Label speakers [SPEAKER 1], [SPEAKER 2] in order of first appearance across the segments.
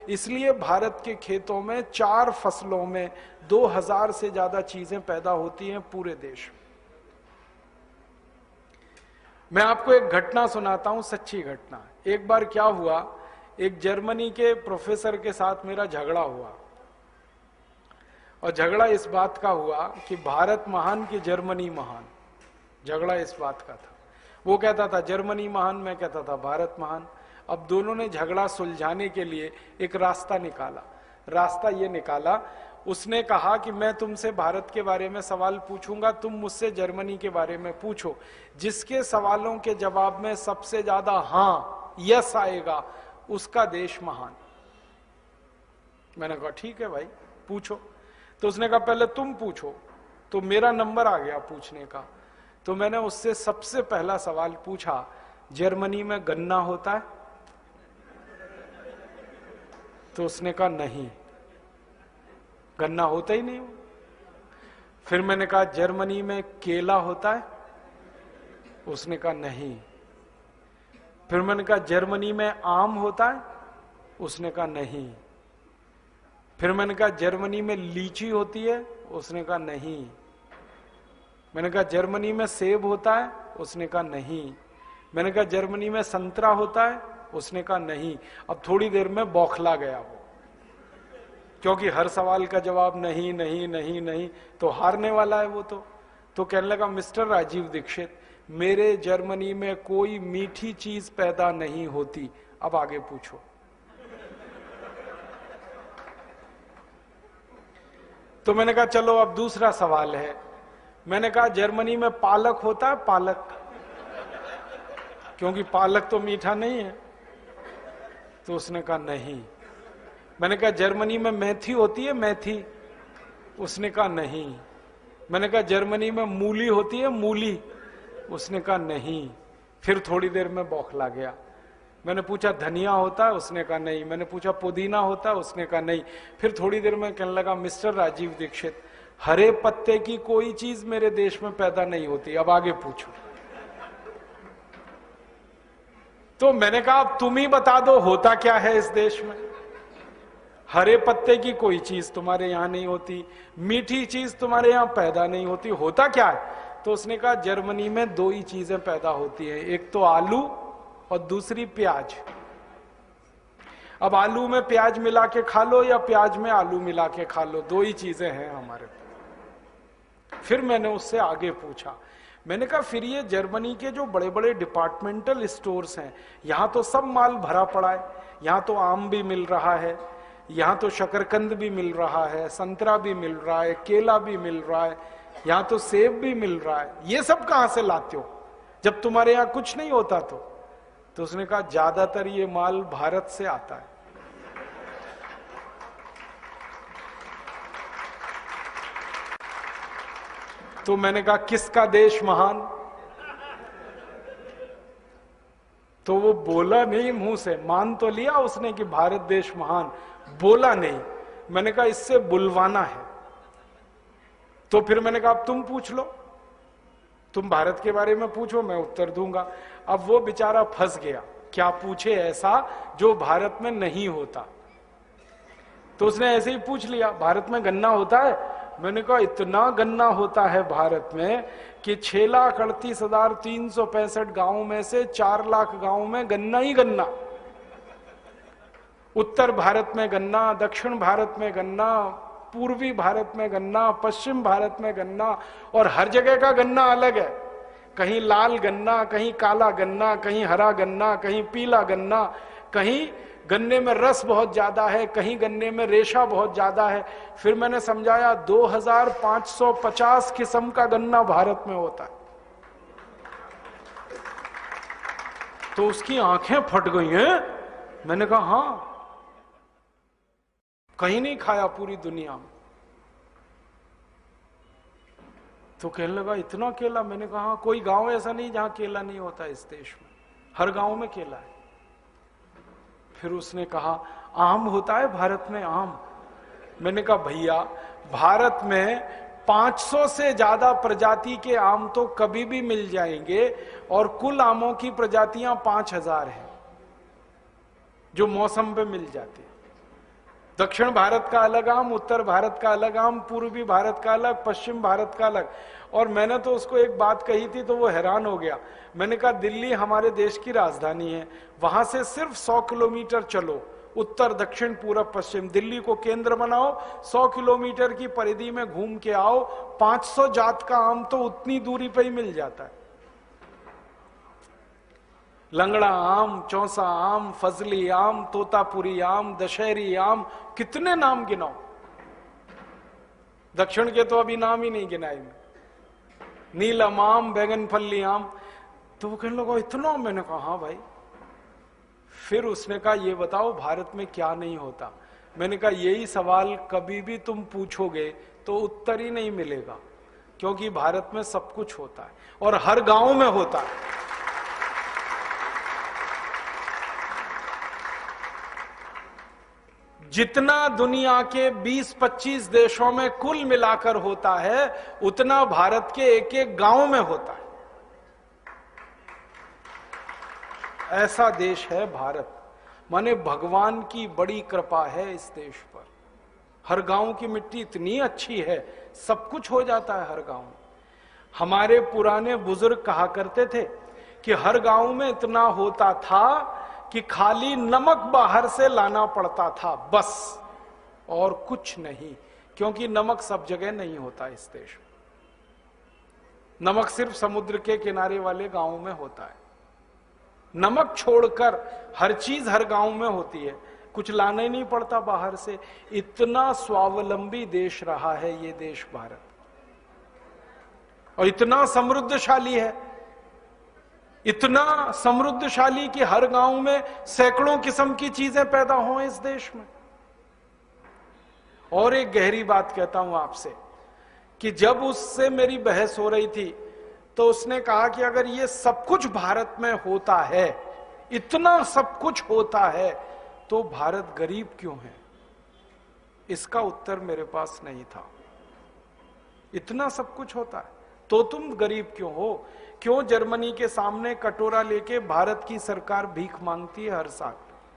[SPEAKER 1] इसलिए भारत के खेतों में 4 फसलों में 2000 से ज्यादा चीजें पैदा होती हैं पूरे देश में। मैं आपको एक घटना सुनाता हूं, सच्ची घटना। एक बार क्या हुआ, एक जर्मनी के प्रोफेसर के साथ मेरा झगड़ा हुआ, और झगड़ा इस बात का हुआ कि भारत महान कि जर्मनी महान। झगड़ा इस बात का था, वो कहता था जर्मनी महान, मैं कहता था भारत महान। अब दोनों ने झगड़ा सुलझाने के लिए एक रास्ता निकाला। रास्ता ये निकाला, उसने कहा कि मैं तुमसे भारत के बारे में सवाल पूछूंगा, तुम मुझसे जर्मनी के बारे में पूछो। जिसके सवालों के जवाब में सबसे ज्यादा हाँ यस आएगा उसका देश महान। मैंने कहा ठीक है भाई पूछो। तो उसने कहा पहले तुम पूछो। तो मेरा नंबर आ गया पूछने का। तो मैंने उससे सबसे पहला सवाल पूछा, जर्मनी में गन्ना होता है? तो उसने कहा नहीं, गन्ना होता ही नहीं। फिर मैंने कहा जर्मनी में केला होता है? उसने कहा नहीं। फिर मैंने कहा जर्मनी में आम होता है? उसने कहा नहीं। फिर मैंने कहा जर्मनी में लीची होती है? उसने कहा नहीं। मैंने कहा जर्मनी में सेब होता है? उसने कहा नहीं। मैंने कहा जर्मनी में संतरा होता है? उसने कहा नहीं। अब थोड़ी देर में बौखला गया वो, क्योंकि हर सवाल का जवाब नहीं नहीं नहीं नहीं, तो हारने वाला है वो। तो कहने लगा मिस्टर राजीव दीक्षित, मेरे जर्मनी में कोई मीठी चीज पैदा नहीं होती, अब आगे पूछो। तो मैंने कहा चलो अब दूसरा सवाल है। मैंने कहा जर्मनी में पालक होता है? पालक, क्योंकि पालक तो मीठा नहीं है। तो उसने कहा नहीं। मैंने कहा जर्मनी में मेथी होती है? मेथी? उसने कहा नहीं। मैंने कहा जर्मनी में मूली होती है? मूली? उसने कहा नहीं। फिर थोड़ी देर में बौखला गया। मैंने पूछा धनिया होता है? उसने कहा नहीं। मैंने पूछा पुदीना होता है? उसने कहा नहीं। फिर थोड़ी देर में कहने लगा मिस्टर राजीव दीक्षित, हरे पत्ते की कोई चीज मेरे देश में पैदा नहीं होती, अब आगे पूछो। तो मैंने कहा अब तुम ही बता दो होता क्या है इस देश में। हरे पत्ते की कोई चीज तुम्हारे यहां नहीं होती, मीठी चीज तुम्हारे यहां पैदा नहीं होती, होता क्या है? तो उसने कहा जर्मनी में 2 ही चीजें पैदा होती हैं, एक तो आलू और दूसरी प्याज। अब आलू में प्याज मिला के खा लो या प्याज में आलू मिला के खा लो, 2 ही चीजें हैं हमारे पास। फिर मैंने उससे आगे पूछा, मैंने कहा फिर ये जर्मनी के जो बड़े बड़े डिपार्टमेंटल स्टोर्स हैं, यहां तो सब माल भरा पड़ा है, यहां तो आम भी मिल रहा है, यहां तो शकरकंद भी मिल रहा है, संतरा भी मिल रहा है, केला भी मिल रहा है, यहां तो सेब भी मिल रहा है, ये सब कहां से लाते हो जब तुम्हारे यहां कुछ नहीं होता? तो उसने कहा ज्यादातर ये माल भारत से आता है। तो मैंने कहा किसका देश महान? तो वो बोला नहीं मुंह से, मान तो लिया उसने कि भारत देश महान, बोला नहीं। मैंने कहा इससे बुलवाना है। तो फिर मैंने कहा अब तुम पूछ लो, तुम भारत के बारे में पूछो, मैं उत्तर दूंगा। अब वो बेचारा फंस गया, क्या पूछे ऐसा जो भारत में नहीं होता। तो उसने ऐसे ही पूछ लिया भारत में गन्ना होता है? मैंने कहा इतना गन्ना होता है भारत में कि 6,38,365 गांवों में से 4 लाख गांवों में गन्ना ही गन्ना। उत्तर भारत में गन्ना, दक्षिण भारत में गन्ना, पूर्वी भारत में गन्ना, पश्चिम भारत में गन्ना, और हर जगह का गन्ना अलग है। कहीं लाल गन्ना, कहीं काला गन्ना, कहीं हरा गन्ना, कहीं पीला गन्ना, कहीं गन्ने में रस बहुत ज्यादा है, कहीं गन्ने में रेशा बहुत ज्यादा है। फिर मैंने समझाया 2550 किस्म का गन्ना भारत में होता है। तो उसकी आंखें फट गई हैं। मैंने कहा हाँ, कहीं नहीं खाया पूरी दुनिया में। तो कहने लगा इतना केला? मैंने कहा हाँ, कोई गांव ऐसा नहीं जहां केला नहीं होता इस देश में, हर गांव में केला है। फिर उसने कहा आम होता है भारत में? आम? मैंने कहा भैया भारत में 500 से ज्यादा प्रजाति के आम तो कभी भी मिल जाएंगे, और कुल आमों की प्रजातियां 5000 हैं जो मौसम पे मिल जाती। दक्षिण भारत का अलग आम, उत्तर भारत का अलग आम, पूर्वी भारत का अलग, पश्चिम भारत का अलग। और मैंने तो उसको एक बात कही थी तो वो हैरान हो गया। मैंने कहा दिल्ली हमारे देश की राजधानी है, वहां से सिर्फ 100 किलोमीटर चलो, उत्तर दक्षिण पूरब पश्चिम, दिल्ली को केंद्र बनाओ, 100 किलोमीटर की परिधि में घूम के आओ, 500 जात का आम तो उतनी दूरी पे ही मिल जाता है। लंगड़ा आम, चौसा आम, फजली आम, तोतापुरी आम, दशहरी आम, कितने नाम गिनाओ। दक्षिण के तो अभी नाम ही नहीं गिनाए में। नीलम आम, बैगनफली आम। तो वो कहने लगा इतना? मैंने कहा हाँ भाई। फिर उसने कहा ये बताओ भारत में क्या नहीं होता। मैंने कहा यही सवाल कभी भी तुम पूछोगे तो उत्तर ही नहीं मिलेगा, क्योंकि भारत में सब कुछ होता है और हर गांव में होता है। जितना दुनिया के 20-25 देशों में कुल मिलाकर होता है, उतना भारत के एक एक गांव में होता है। ऐसा देश है भारत। माने भगवान की बड़ी कृपा है इस देश पर। हर गांव की मिट्टी इतनी अच्छी है, सब कुछ हो जाता है हर गांव में। हमारे पुराने बुजुर्ग कहा करते थे कि हर गांव में इतना होता था कि खाली नमक बाहर से लाना पड़ता था बस, और कुछ नहीं, क्योंकि नमक सब जगह नहीं होता इस देश में। नमक सिर्फ समुद्र के किनारे वाले गांवों में होता है। नमक छोड़कर हर चीज हर गांव में होती है, कुछ लाना ही नहीं पड़ता बाहर से। इतना स्वावलंबी देश रहा है ये देश भारत, और इतना समृद्धशाली है, इतना समृद्धशाली कि हर गांव में सैकड़ों किस्म की चीजें पैदा हो इस देश में। और एक गहरी बात कहता हूं आपसे कि जब उससे मेरी बहस हो रही थी तो उसने कहा कि अगर ये सब कुछ भारत में होता है, इतना सब कुछ होता है, तो भारत गरीब क्यों है? इसका उत्तर मेरे पास नहीं था। इतना सब कुछ होता है तो तुम गरीब क्यों हो? क्यों जर्मनी के सामने कटोरा लेके भारत की सरकार भीख मांगती है हर साल?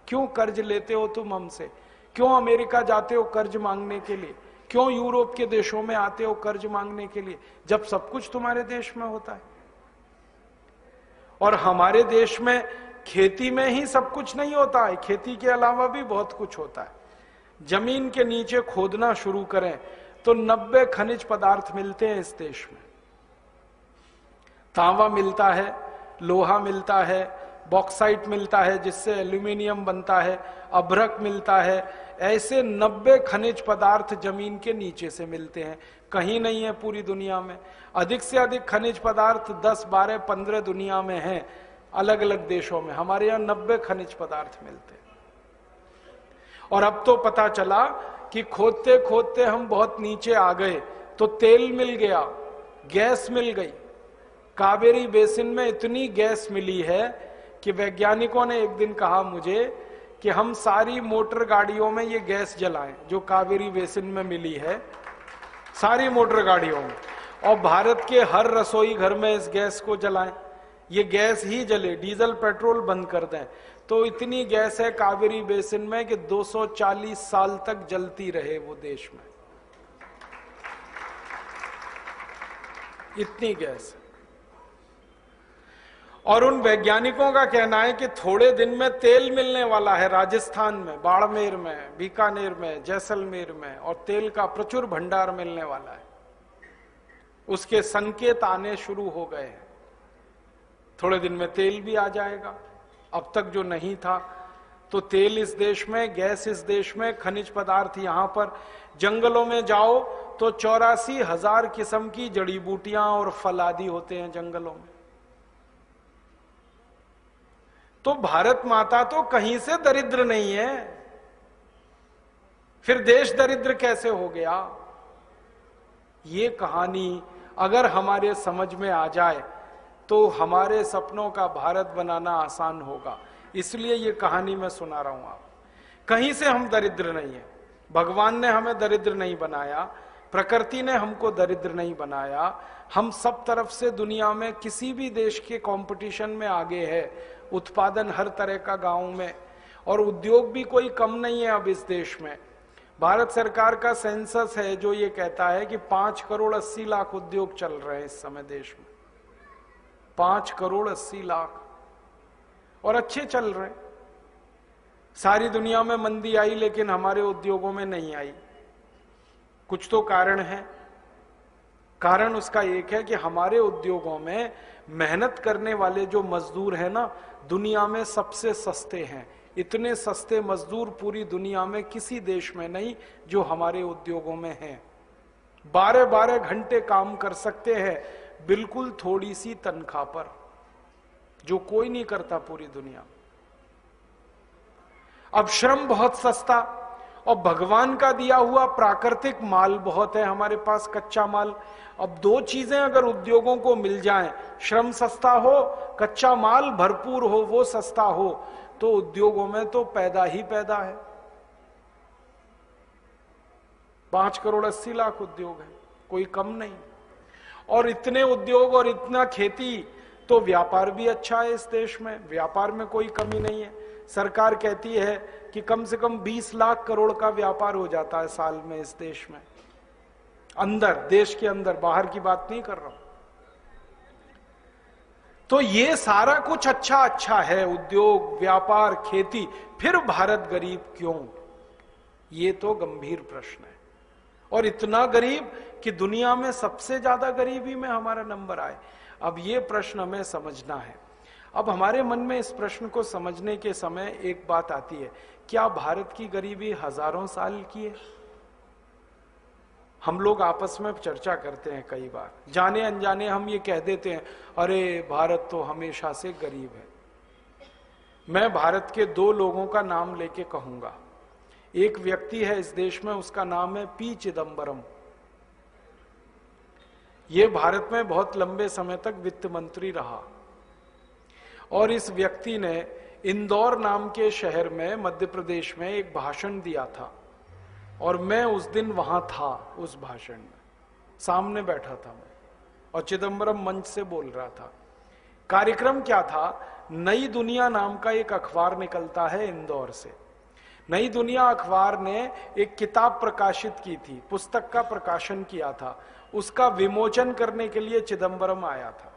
[SPEAKER 1] क्यों कर्ज लेते हो तुम हमसे? क्यों अमेरिका जाते हो कर्ज मांगने के लिए? क्यों यूरोप के देशों में आते हो कर्ज मांगने के लिए, जब सब कुछ तुम्हारे देश में होता है? और हमारे देश में खेती में ही सब कुछ नहीं होता है, खेती के अलावा भी बहुत कुछ होता है। जमीन के नीचे खोदना शुरू करें तो 90 खनिज पदार्थ मिलते हैं इस देश में। तांबा मिलता है, लोहा मिलता है, बॉक्साइट मिलता है जिससे एल्यूमिनियम बनता है, अभ्रक मिलता है। ऐसे 90 खनिज पदार्थ जमीन के नीचे से मिलते हैं, कहीं नहीं है पूरी दुनिया में। अधिक से अधिक खनिज पदार्थ 10, 12, 15 दुनिया में हैं, अलग अलग देशों में। हमारे यहाँ 90 खनिज पदार्थ मिलते हैं। और अब तो पता चला कि खोदते खोदते हम बहुत नीचे आ गए तो तेल मिल गया, गैस मिल गई। कावेरी बेसिन में इतनी गैस मिली है कि वैज्ञानिकों ने एक दिन कहा मुझे कि हम सारी मोटर गाड़ियों में ये गैस जलाएं जो कावेरी बेसिन में मिली है, सारी मोटर गाड़ियों में, और भारत के हर रसोई घर में इस गैस को जलाएं। ये गैस ही जले, डीजल पेट्रोल बंद कर दें तो इतनी गैस है कावेरी बेसिन में कि 240 साल तक जलती रहे वो देश में, इतनी गैस है। और उन वैज्ञानिकों का कहना है कि थोड़े दिन में तेल मिलने वाला है राजस्थान में, बाड़मेर में, बीकानेर में, जैसलमेर में, और तेल का प्रचुर भंडार मिलने वाला है। उसके संकेत आने शुरू हो गए हैं। थोड़े दिन में तेल भी आ जाएगा, अब तक जो नहीं था। तो तेल इस देश में, गैस इस देश में, खनिज पदार्थ यहां पर। जंगलों में जाओ तो 84,000 किस्म की जड़ी बूटियां और फल आदि होते हैं जंगलों में। तो भारत माता तो कहीं से दरिद्र नहीं है, फिर देश दरिद्र कैसे हो गया? ये कहानी अगर हमारे समझ में आ जाए तो हमारे सपनों का भारत बनाना आसान होगा। इसलिए ये कहानी मैं सुना रहा हूं आप। कहीं से हम दरिद्र नहीं है, भगवान ने हमें दरिद्र नहीं बनाया, प्रकृति ने हमको दरिद्र नहीं बनाया। हम सब तरफ से दुनिया में किसी भी देश के कंपटीशन में आगे है। उत्पादन हर तरह का गांव में, और उद्योग भी कोई कम नहीं है अब इस देश में। भारत सरकार का सेंसस है जो ये कहता है कि 5,80,00,000 उद्योग चल रहे हैं इस समय देश में। 5,80,00,000 और अच्छे चल रहे हैं। सारी दुनिया में मंदी आई लेकिन हमारे उद्योगों में नहीं आई। कुछ तो कारण है। कारण उसका एक है कि हमारे उद्योगों में मेहनत करने वाले जो मजदूर हैं ना, दुनिया में सबसे सस्ते हैं। इतने सस्ते मजदूर पूरी दुनिया में किसी देश में नहीं जो हमारे उद्योगों में हैं। 12-12 घंटे काम कर सकते हैं बिल्कुल थोड़ी सी तनख्वाह पर, जो कोई नहीं करता पूरी दुनिया में। अब श्रम बहुत सस्ता और भगवान का दिया हुआ प्राकृतिक माल बहुत है हमारे पास, कच्चा माल। अब दो चीजें अगर उद्योगों को मिल जाएं, श्रम सस्ता हो, कच्चा माल भरपूर हो, वो सस्ता हो, तो उद्योगों में तो पैदा ही पैदा है। 5,80,00,000 उद्योग है, कोई कम नहीं। और इतने उद्योग और इतना खेती, तो व्यापार भी अच्छा है इस देश में। व्यापार में कोई कमी नहीं है। सरकार कहती है कि कम से कम 20 लाख करोड़ का व्यापार हो जाता है साल में इस देश में, अंदर, देश के अंदर, बाहर की बात नहीं कर रहा हूं। तो ये सारा कुछ अच्छा है, उद्योग, व्यापार, खेती, फिर भारत गरीब क्यों? ये तो गंभीर प्रश्न है। और इतना गरीब कि दुनिया में सबसे ज्यादा गरीबी में हमारा नंबर आए। अब ये प्रश्न हमें समझना है। अब हमारे मन में इस प्रश्न को समझने के समय एक बात आती है, क्या भारत की गरीबी हजारों साल की है? हम लोग आपस में चर्चा करते हैं कई बार, जाने अनजाने हम ये कह देते हैं, अरे भारत तो हमेशा से गरीब है। मैं भारत के दो लोगों का नाम लेके कहूंगा। एक व्यक्ति है इस देश में, उसका नाम है पी चिदंबरम। ये भारत में बहुत लंबे समय तक वित्त मंत्री रहा और इस व्यक्ति ने इंदौर नाम के शहर में मध्य प्रदेश में एक भाषण दिया था और मैं उस दिन वहां था। उस भाषण में सामने बैठा था मैं और चिदंबरम मंच से बोल रहा था। कार्यक्रम क्या था? नई दुनिया नाम का एक अखबार निकलता है इंदौर से। नई दुनिया अखबार ने एक किताब प्रकाशित की थी, पुस्तक का प्रकाशन किया था। उसका विमोचन करने के लिए चिदंबरम आया था,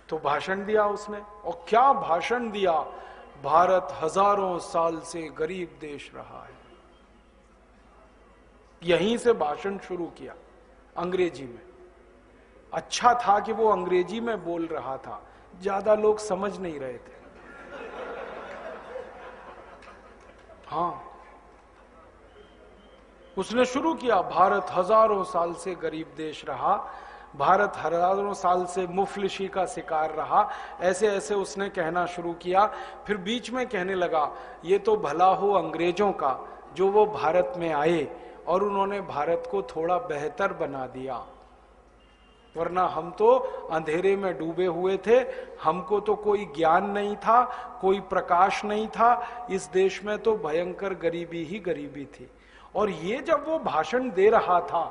[SPEAKER 1] तो भाषण दिया उसने। और क्या भाषण दिया! भारत हजारों साल से गरीब देश रहा है। यहीं से भाषण शुरू किया, अंग्रेजी में। अच्छा था कि वो अंग्रेजी में बोल रहा था, ज्यादा लोग समझ नहीं रहे थे। हाँ, उसने शुरू किया, भारत हजारों साल से गरीब देश रहा, भारत हजारों साल से मुफलिसी का शिकार रहा। ऐसे ऐसे उसने कहना शुरू किया। फिर बीच में कहने लगा, ये तो भला हो अंग्रेजों का जो वो भारत में आए और उन्होंने भारत को थोड़ा बेहतर बना दिया, वरना हम तो अंधेरे में डूबे हुए थे। हमको तो कोई ज्ञान नहीं था, कोई प्रकाश नहीं था। इस देश में तो भयंकर गरीबी ही गरीबी थी। और ये जब वो भाषण दे रहा था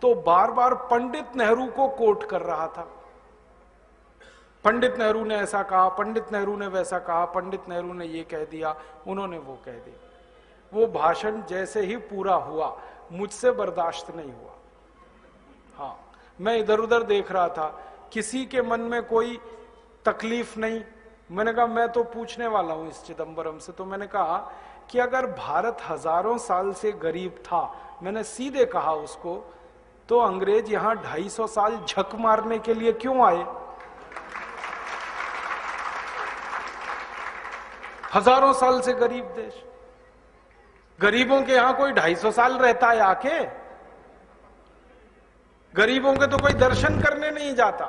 [SPEAKER 1] तो बार बार पंडित नेहरू को कोट कर रहा था। पंडित नेहरू ने ऐसा कहा, पंडित नेहरू ने वैसा कहा, पंडित नेहरू ने ये कह दिया, उन्होंने वो कह दिया। वो भाषण जैसे ही पूरा हुआ, मुझसे बर्दाश्त नहीं हुआ। हाँ, मैं इधर उधर देख रहा था, किसी के मन में कोई तकलीफ नहीं। मैंने कहा मैं तो पूछने वाला हूं इस चिदंबरम से। तो मैंने कहा कि अगर भारत हजारों साल से गरीब था, मैंने सीधे कहा उसको, तो अंग्रेज यहां 250 साल झक मारने के लिए क्यों आए? हजारों साल से गरीब देश, गरीबों के यहां कोई 250 साल रहता है आके? गरीबों के तो कोई दर्शन करने नहीं जाता।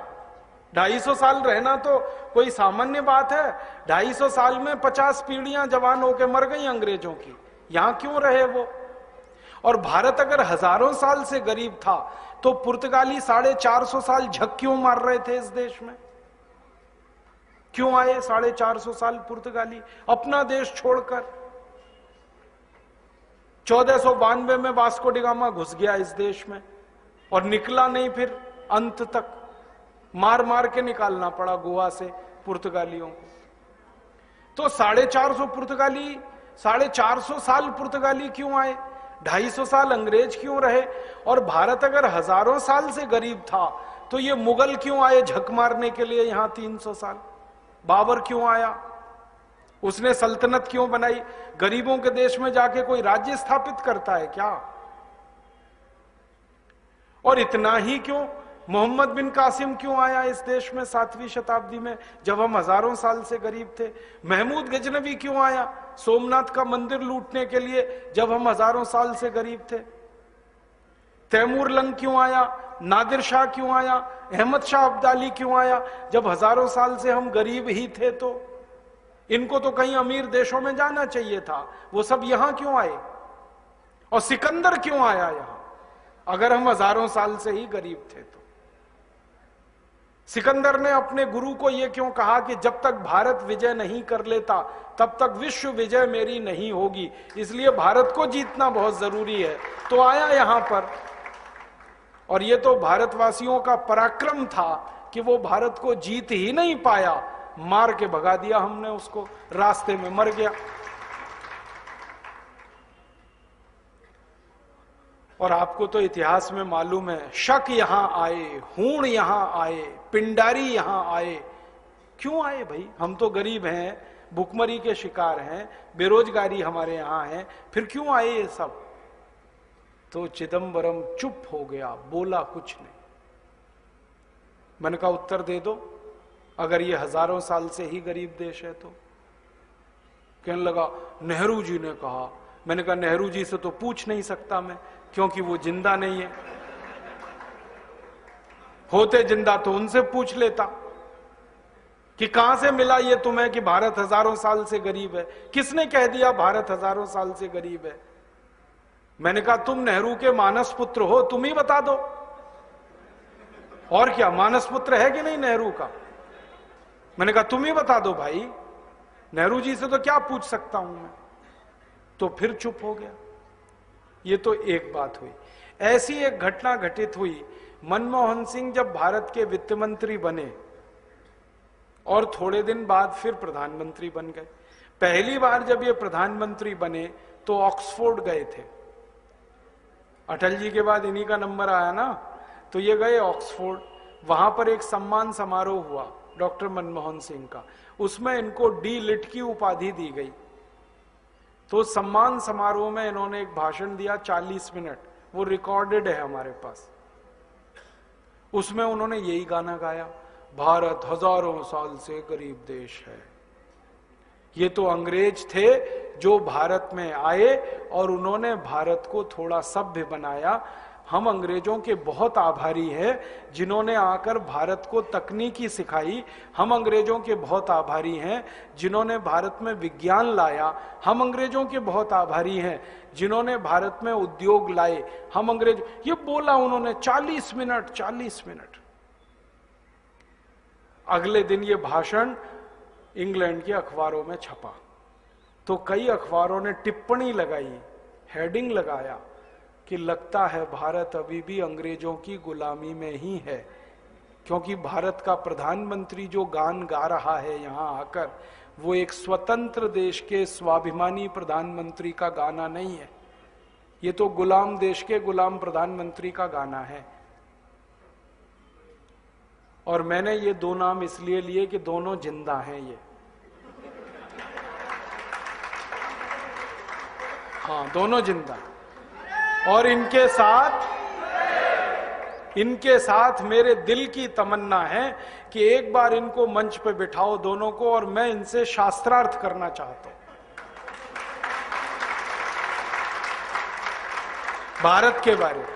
[SPEAKER 1] 250 साल रहना तो कोई सामान्य बात है। 250 साल में 50 पीढ़ियां जवान होकर मर गई अंग्रेजों की, यहां क्यों रहे वो? और भारत अगर हजारों साल से गरीब था तो पुर्तगाली 450 साल झक क्यों मार रहे थे इस देश में? क्यों आए 450 साल पुर्तगाली अपना देश छोड़कर? 1492 में वास्को डी गामा घुस गया इस देश में और निकला नहीं, फिर अंत तक मार मार के निकालना पड़ा गोवा से पुर्तगालियों को। तो 450 पुर्तगाली, 450 साल पुर्तगाली क्यों आए? 250 साल अंग्रेज क्यों रहे? और भारत अगर हजारों साल से गरीब था तो ये मुगल क्यों आए झक मारने के लिए यहां 300 साल? बाबर क्यों आया? उसने सल्तनत क्यों बनाई? गरीबों के देश में जाके कोई राज्य स्थापित करता है क्या? और इतना ही क्यों, मोहम्मद बिन कासिम क्यों आया इस देश में 7वीं शताब्दी में, जब हम हजारों साल से गरीब थे? महमूद गजनवी क्यों आया सोमनाथ का मंदिर लूटने के लिए, जब हम हजारों साल से गरीब थे? तैमूर लंग क्यों आया? नादिर शाह क्यों आया? अहमद शाह अब्दाली क्यों आया, जब हजारों साल से हम गरीब ही थे? तो इनको तो कहीं अमीर देशों में जाना चाहिए था, वो सब यहां क्यों आए? और सिकंदर क्यों आया यहां, अगर हम हजारों साल से ही गरीब थे? तो सिकंदर ने अपने गुरु को यह क्यों कहा कि जब तक भारत विजय नहीं कर लेता तब तक विश्व विजय मेरी नहीं होगी, इसलिए भारत को जीतना बहुत जरूरी है। तो आया यहां पर, और यह तो भारतवासियों का पराक्रम था कि वो भारत को जीत ही नहीं पाया, मार के भगा दिया हमने उसको, रास्ते में मर गया। और आपको तो इतिहास में मालूम है, शक यहां आए, हूण यहां आए, पिंडारी यहां आए। क्यों आए भाई? हम तो गरीब हैं, भुखमरी के शिकार हैं, बेरोजगारी हमारे यहां है, फिर क्यों आए ये सब? तो चिदंबरम चुप हो गया, बोला कुछ नहीं। मैंने कहा उत्तर दे दो, अगर ये हजारों साल से ही गरीब देश है तो? कहने लगा नेहरू जी ने कहा। मैंने कहा नेहरू जी से तो पूछ नहीं सकता मैं, क्योंकि वो जिंदा नहीं है। होते जिंदा तो उनसे पूछ लेता कि कहां से मिला ये तुम्हें कि भारत हजारों साल से गरीब है? किसने कह दिया भारत हजारों साल से गरीब है? मैंने कहा तुम नेहरू के मानस पुत्र हो, तुम ही बता दो। और क्या, मानस पुत्र है कि नहीं नेहरू का? मैंने कहा तुम ही बता दो भाई, नेहरू जी से तो क्या पूछ सकता हूं मैं? तो फिर चुप हो गया। ये तो एक बात हुई। ऐसी एक घटना घटित हुई, मनमोहन सिंह जब भारत के वित्त मंत्री बने और थोड़े दिन बाद फिर प्रधानमंत्री बन गए। पहली बार जब ये प्रधानमंत्री बने तो ऑक्सफोर्ड गए थे, अटल जी के बाद इन्हीं का नंबर आया ना, तो ये गए ऑक्सफोर्ड। वहां पर एक सम्मान समारोह हुआ डॉक्टर मनमोहन सिंह का, उसमें इनको डी लिट की उपाधि दी गई। तो सम्मान समारोह में इन्होंने एक भाषण दिया 40 मिनट, वो रिकॉर्डेड है हमारे पास। उसमें उन्होंने यही गाना गाया, भारत हजारों साल से गरीब देश है। ये तो अंग्रेज थे जो भारत में आए और उन्होंने भारत को थोड़ा सभ्य बनाया। हम अंग्रेजों के बहुत आभारी हैं जिन्होंने आकर भारत को तकनीकी सिखाई। हम अंग्रेजों के बहुत आभारी हैं जिन्होंने भारत में विज्ञान लाया। हम अंग्रेजों के बहुत आभारी हैं जिन्होंने भारत में उद्योग लाए। हम अंग्रेज, ये बोला उन्होंने 40 मिनट, 40 मिनट। अगले दिन ये भाषण इंग्लैंड के अखबारों में छपा, तो कई अखबारों ने टिप्पणी लगाई, हेडिंग लगाया कि लगता है भारत अभी भी अंग्रेजों की गुलामी में ही है, क्योंकि भारत का प्रधानमंत्री जो गान गा रहा है यहां आकर, वो एक स्वतंत्र देश के स्वाभिमानी प्रधानमंत्री का गाना नहीं है, ये तो गुलाम देश के गुलाम प्रधानमंत्री का गाना है। और मैंने ये दो नाम इसलिए लिए कि दोनों जिंदा हैं ये, हाँ दोनों जिंदा। और इनके साथ मेरे दिल की तमन्ना है कि एक बार इनको मंच पे बिठाओ दोनों को, और मैं इनसे शास्त्रार्थ करना चाहता हूं भारत के बारे में।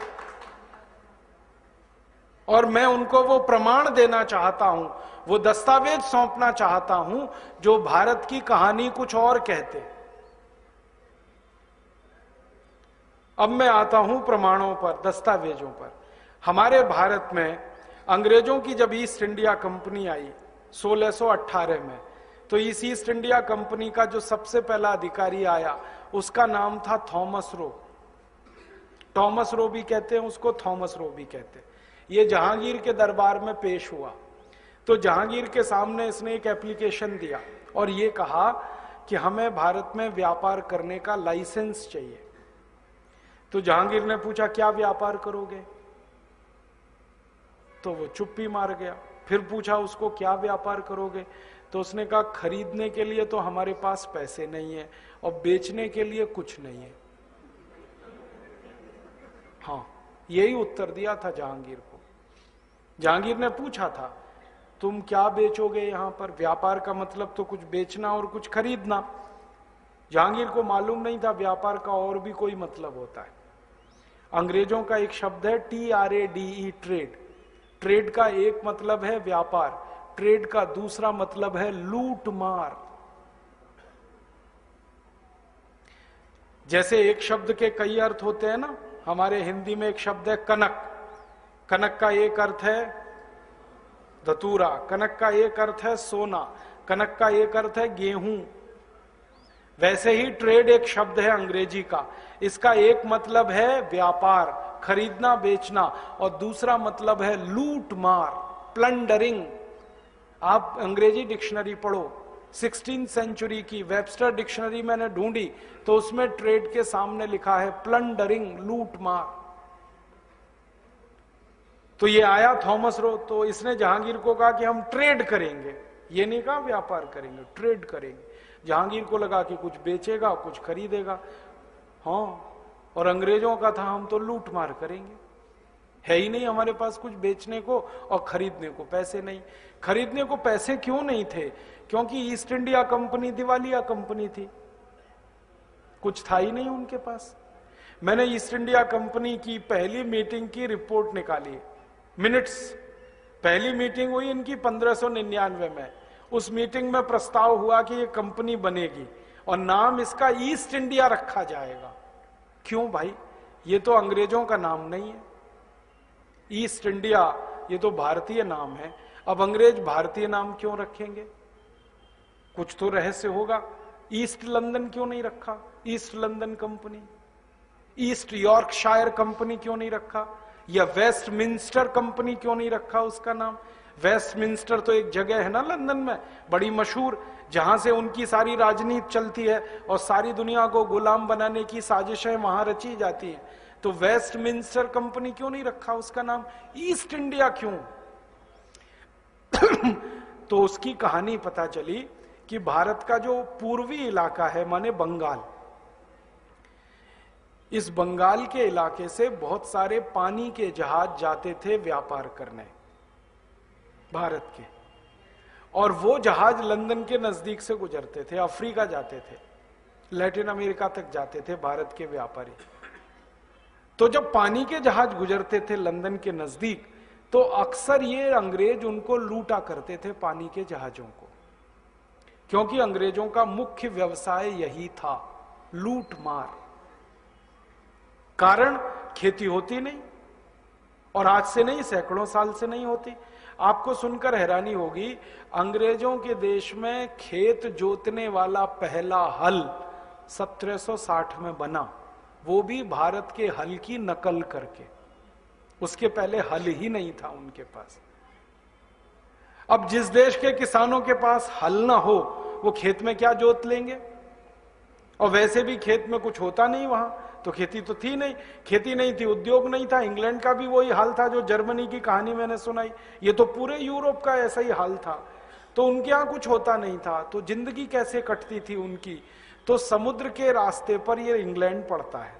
[SPEAKER 1] और मैं उनको वो प्रमाण देना चाहता हूं, वो दस्तावेज सौंपना चाहता हूं जो भारत की कहानी कुछ और कहते। अब मैं आता हूं प्रमाणों पर, दस्तावेजों पर। हमारे भारत में अंग्रेजों की जब ईस्ट इंडिया कंपनी आई 1618 में, तो इस ईस्ट इंडिया कंपनी का जो सबसे पहला अधिकारी आया उसका नाम था थॉमस रो। टॉमस रो भी कहते हैं उसको, थॉमस रो भी कहते हैं। ये जहांगीर के दरबार में पेश हुआ, तो जहांगीर के सामने इसने एक एप्लीकेशन दिया और ये कहा कि हमें भारत में व्यापार करने का लाइसेंस चाहिए। तो जहांगीर ने पूछा क्या व्यापार करोगे, तो वो चुप्पी मार गया। फिर पूछा उसको क्या व्यापार करोगे, तो उसने कहा खरीदने के लिए तो हमारे पास पैसे नहीं है और बेचने के लिए कुछ नहीं है। हाँ, यही उत्तर दिया था जहांगीर को। जहांगीर ने पूछा था तुम क्या बेचोगे यहां पर, व्यापार का मतलब तो कुछ बेचना और कुछ खरीदना। जहांगीर को मालूम नहीं था व्यापार का और भी कोई मतलब होता है। अंग्रेजों का एक शब्द है TRADE, ट्रेड। ट्रेड का एक मतलब है व्यापार, ट्रेड का दूसरा मतलब है लूट मार। जैसे एक शब्द के कई अर्थ होते हैं ना, हमारे हिंदी में एक शब्द है कनक। कनक का एक अर्थ है धतूरा, कनक का एक अर्थ है सोना, कनक का एक अर्थ है गेहूं। वैसे ही ट्रेड एक शब्द है अंग्रेजी का, इसका एक मतलब है व्यापार, खरीदना बेचना, और दूसरा मतलब है लूट मार, प्लंडरिंग। आप अंग्रेजी डिक्शनरी पढ़ो, 16वीं सेंचुरी की वेबस्टर डिक्शनरी मैंने ढूंढी तो उसमें ट्रेड के सामने लिखा है प्लंडरिंग, लूट मार। तो ये आया थॉमस रो, तो इसने जहांगीर को कहा कि हम ट्रेड करेंगे, ये नहीं कहा व्यापार करेंगे, ट्रेड करेंगे। जहांगीर को लगा कि कुछ बेचेगा कुछ खरीदेगा, हाँ, और अंग्रेजों का था हम तो लूट मार करेंगे, है ही नहीं हमारे पास कुछ बेचने को और खरीदने को पैसे नहीं। खरीदने को पैसे क्यों नहीं थे, क्योंकि ईस्ट इंडिया कंपनी दिवालिया कंपनी थी, कुछ था ही नहीं उनके पास। मैंने ईस्ट इंडिया कंपनी की पहली मीटिंग की रिपोर्ट निकाली, मिनट्स। पहली मीटिंग हुई इनकी 1599 में। उस मीटिंग में प्रस्ताव हुआ कि ये कंपनी बनेगी और नाम इसका ईस्ट इंडिया रखा जाएगा। क्यों भाई, ये तो अंग्रेजों का नाम नहीं है, ईस्ट इंडिया ये तो भारतीय नाम है। अब अंग्रेज भारतीय नाम क्यों रखेंगे, कुछ तो रहस्य होगा। ईस्ट लंदन क्यों नहीं रखा, east London company, east Yorkshire company क्यों नहीं रखा, या वेस्टमिंस्टर कंपनी क्यों नहीं रखा उसका नाम। वेस्टमिंस्टर तो एक जगह है ना लंदन में बड़ी मशहूर, जहां से उनकी सारी राजनीति चलती है और सारी दुनिया को गुलाम बनाने की साजिशें वहां रची जाती हैं। तो वेस्टमिंस्टर कंपनी क्यों नहीं रखा उसका नाम, ईस्ट इंडिया क्यों। तो उसकी कहानी पता चली कि भारत का जो पूर्वी इलाका है माने बंगाल, इस बंगाल के इलाके से बहुत सारे पानी के जहाज जाते थे व्यापार करने भारत के, और वो जहाज लंदन के नजदीक से गुजरते थे, अफ्रीका जाते थे, लैटिन अमेरिका तक जाते थे भारत के व्यापारी। तो जब पानी के जहाज गुजरते थे लंदन के नजदीक, तो अक्सर ये अंग्रेज उनको लूटा करते थे पानी के जहाजों को, क्योंकि अंग्रेजों का मुख्य व्यवसाय यही था, लूट मार। कारण खेती होती नहीं, और आज से नहीं सैकड़ों साल से नहीं होती। आपको सुनकर हैरानी होगी, अंग्रेजों के देश में खेत जोतने वाला पहला हल 1760 में बना, वो भी भारत के हल की नकल करके। उसके पहले हल ही नहीं था उनके पास। अब जिस देश के किसानों के पास हल ना हो वो खेत में क्या जोत लेंगे, और वैसे भी खेत में कुछ होता नहीं वहां, तो खेती तो थी नहीं, खेती नहीं थी, उद्योग नहीं था। इंग्लैंड का भी वही हाल था जो जर्मनी की कहानी मैंने सुनाई, ये तो पूरे यूरोप का ऐसा ही हाल था। तो उनके यहां कुछ होता नहीं था, तो जिंदगी कैसे कटती थी उनकी। तो समुद्र के रास्ते पर ये इंग्लैंड पड़ता है,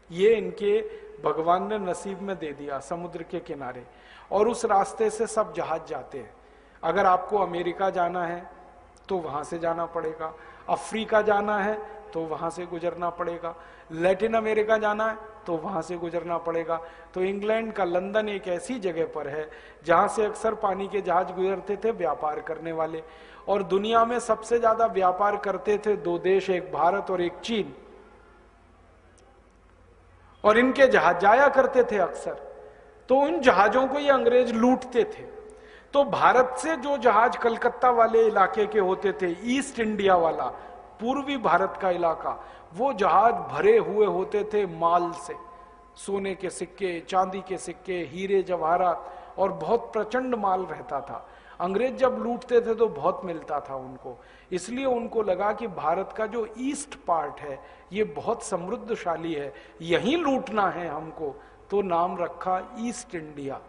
[SPEAKER 1] ये इनके भगवान ने नसीब में दे दिया, समुद्र के किनारे, और उस रास्ते से सब जहाज जाते हैं। अगर आपको अमेरिका जाना है तो वहां से जाना पड़ेगा, अफ्रीका जाना है तो वहां से गुजरना पड़ेगा, लैटिन अमेरिका जाना है तो वहां से गुजरना पड़ेगा। तो इंग्लैंड का लंदन एक ऐसी जगह पर है जहां से अक्सर पानी के जहाज गुजरते थे व्यापार करने वाले, और दुनिया में सबसे ज्यादा व्यापार करते थे दो देश, एक भारत और एक चीन, और इनके जहाज जाया करते थे अक्सर। तो उन जहाजों को ये अंग्रेज लूटते थे। तो भारत से जो जहाज कलकत्ता वाले इलाके के होते थे, ईस्ट इंडिया वाला पूर्वी भारत का इलाका, वो जहाज भरे हुए होते थे माल से, सोने के सिक्के, चांदी के सिक्के, हीरे जवाहरात, और बहुत प्रचंड माल रहता था। अंग्रेज जब लूटते थे तो बहुत मिलता था उनको, इसलिए उनको लगा कि भारत का जो ईस्ट पार्ट है ये बहुत समृद्धशाली है, यहीं लूटना है हमको, तो नाम रखा ईस्ट इंडिया।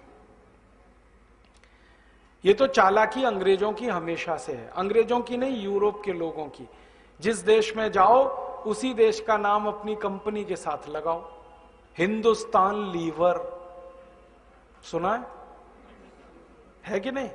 [SPEAKER 1] ये तो चालाकी अंग्रेजों की हमेशा से है, अंग्रेजों की नहीं, यूरोप के लोगों की। जिस देश में जाओ उसी देश का नाम अपनी कंपनी के साथ लगाओ। हिंदुस्तान लीवर सुना है कि नहीं?